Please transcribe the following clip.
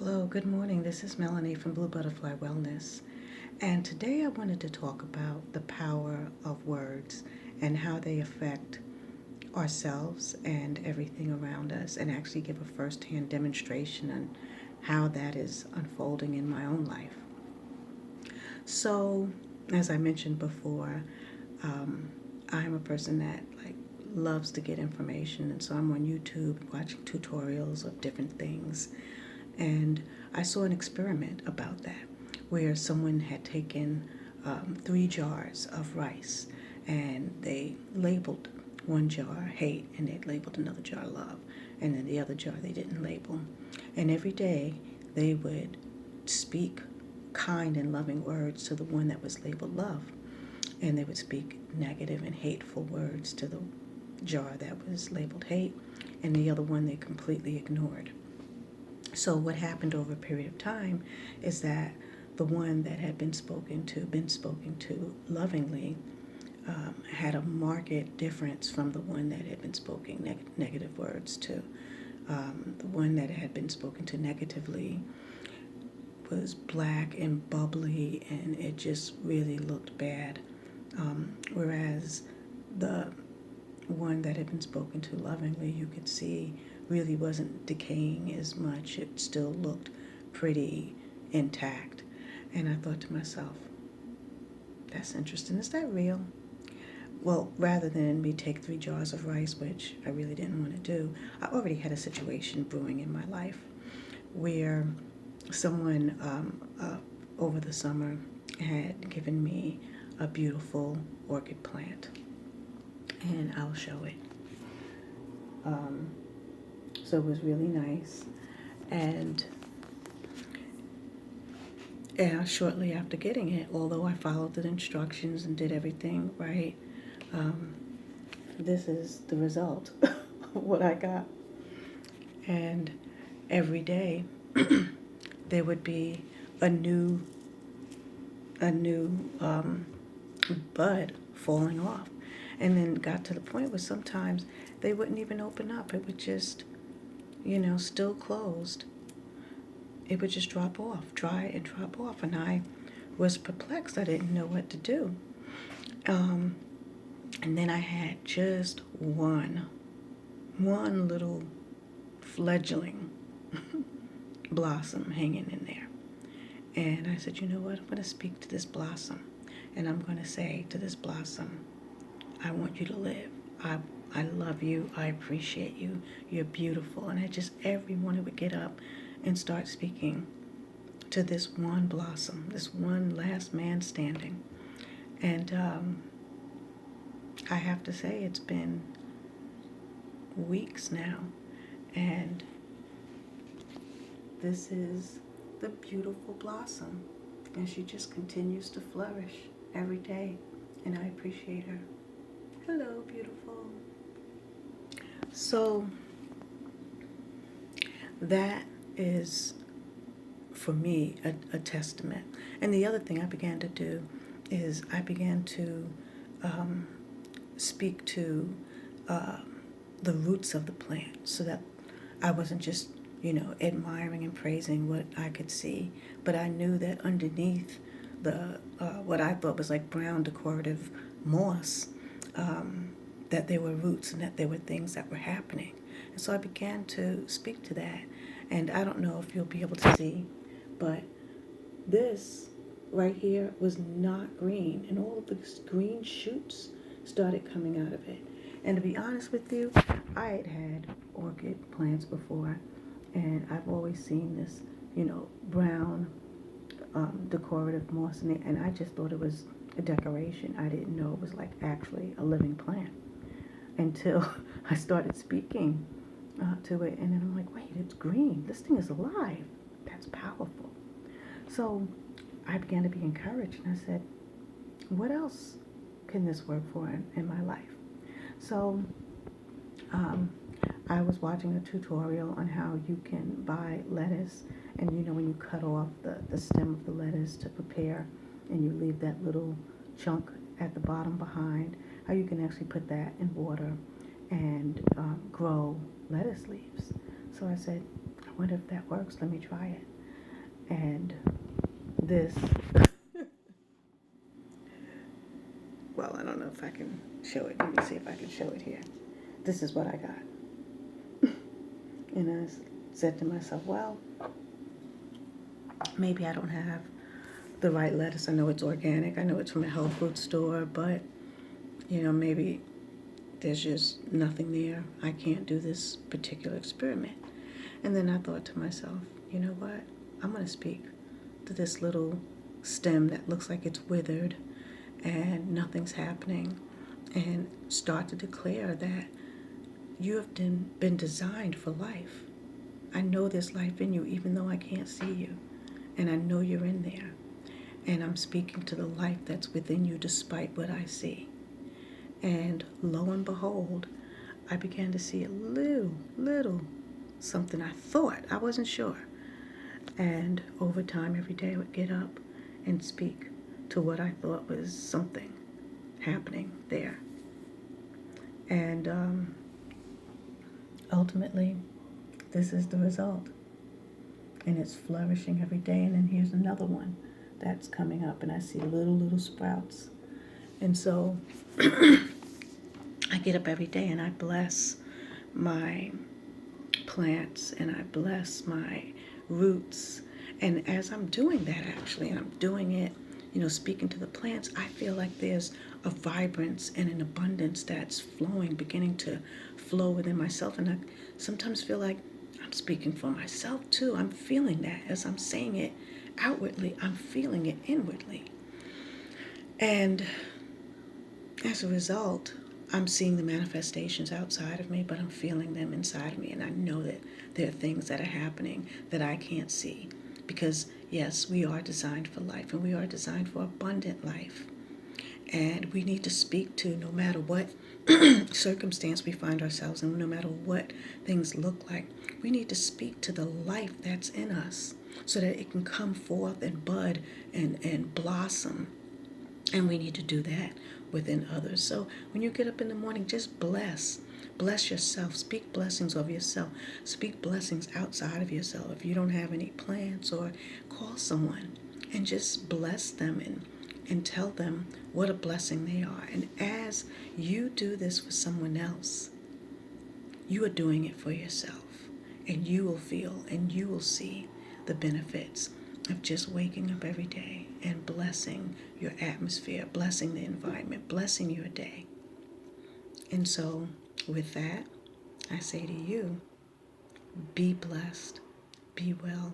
Hello, good morning. This is Melanie from Blue Butterfly Wellness. And today I wanted to talk about the power of words and how they affect ourselves and everything around us, and actually give a first-hand demonstration on how that is unfolding in my own life. So, as I mentioned before, um, I'm a person that loves to get information, and so I'm on YouTube watching tutorials of different things. And I saw an experiment about that where someone had taken 3 jars of rice, and they labeled one jar hate, and they'd labeled another jar love, and then the other jar they didn't label. And every day they would speak kind and loving words to the one that was labeled love, and they would speak negative and hateful words to the jar that was labeled hate, and the other one they completely ignored. So what happened over a period of time is that the one that had been spoken to lovingly, had a marked difference from the one that had been spoken negative words to. The one that had been spoken to negatively was black and bubbly, and it just really looked bad. Whereas the one that had been spoken to lovingly, you could see really wasn't decaying as much. It still looked pretty intact. And I thought to myself, that's interesting. Is that real? Well, rather than me take 3 jars of rice, which I really didn't want to do, I already had a situation brewing in my life where someone over the summer had given me a beautiful orchid plant, and I'll show it. Um, so it was really nice, and shortly after getting it, although I followed the instructions and did everything right, um, this is the result of what I got. And every day there would be a new bud falling off, and then got to the point where sometimes they wouldn't even open up. It would just, still closed. It would just drop off, dry and drop off, and I was perplexed. I didn't know what to do. And then I had just one little fledgling blossom hanging in there. And I said, you know what? I'm going to speak to this blossom, and I'm going to say to this blossom, I want you to live. I love you. I appreciate you. You're beautiful. And every morning would get up and start speaking to this one blossom, this one last man standing. And I have to say, it's been weeks now, and this is the beautiful blossom, and she just continues to flourish every day, and I appreciate her. Hello, beautiful. So that is, for me, a testament. And the other thing I began to do is I began to speak to the roots of the plant, so that I wasn't just, admiring and praising what I could see, but I knew that underneath the what I thought was like brown decorative moss, that there were roots and that there were things that were happening. And so I began to speak to that. And I don't know if you'll be able to see, but this right here was not green, and all of the green shoots started coming out of it. And to be honest with you, I had orchid plants before, and I've always seen this, brown decorative moss in it, and I just thought it was a decoration. I didn't know it was like actually a living plant until I started speaking to it, and then I'm like, wait, it's green. This thing is alive. That's powerful. So I began to be encouraged, and I said, what else can this work for in my life? So I was watching a tutorial on how you can buy lettuce, and when you cut off the stem of the lettuce to prepare, and you leave that little chunk at the bottom behind, how you can actually put that in water and grow lettuce leaves. So I said, what if that works? Let me try it. And this, well, I don't know if I can show it. Let me see if I can show it here. This is what I got. And I said to myself, well, maybe I don't have the right lettuce. I know it's organic. I know it's from a health food store, but, maybe there's just nothing there. I can't do this particular experiment. And then I thought to myself, you know what? I'm going to speak to this little stem that looks like it's withered and nothing's happening, and start to declare that you have been designed for life. I know there's life in you even though I can't see you. And I know you're in there. And I'm speaking to the life that's within you despite what I see. And lo and behold, I began to see a little something. I thought, I wasn't sure. And over time, every day I would get up and speak to what I thought was something happening there. And ultimately, this is the result. And it's flourishing every day. And then here's another one that's coming up, and I see little sprouts. And so I get up every day and I bless my plants and I bless my roots. And as I'm doing that, actually, and I'm doing it, speaking to the plants, I feel like there's a vibrance and an abundance that's flowing, beginning to flow within myself. And I sometimes feel like I'm speaking for myself too. I'm feeling that as I'm saying it outwardly, I'm feeling it inwardly. And as a result, I'm seeing the manifestations outside of me, but I'm feeling them inside of me. And I know that there are things that are happening that I can't see. Because, yes, we are designed for life, and we are designed for abundant life. And we need to speak to, no matter what circumstance we find ourselves in, no matter what things look like, we need to speak to the life that's in us so that it can come forth and bud and blossom. And we need to do that within others. So when you get up in the morning, just bless. Bless yourself. Speak blessings over yourself. Speak blessings outside of yourself. If you don't have any plans, or call someone and just bless them and tell them what a blessing they are. And as you do this for someone else, you are doing it for yourself. And you will feel and you will see the benefits of just waking up every day and blessing your atmosphere, blessing the environment, blessing your day. And so with that, I say to you, be blessed, be well,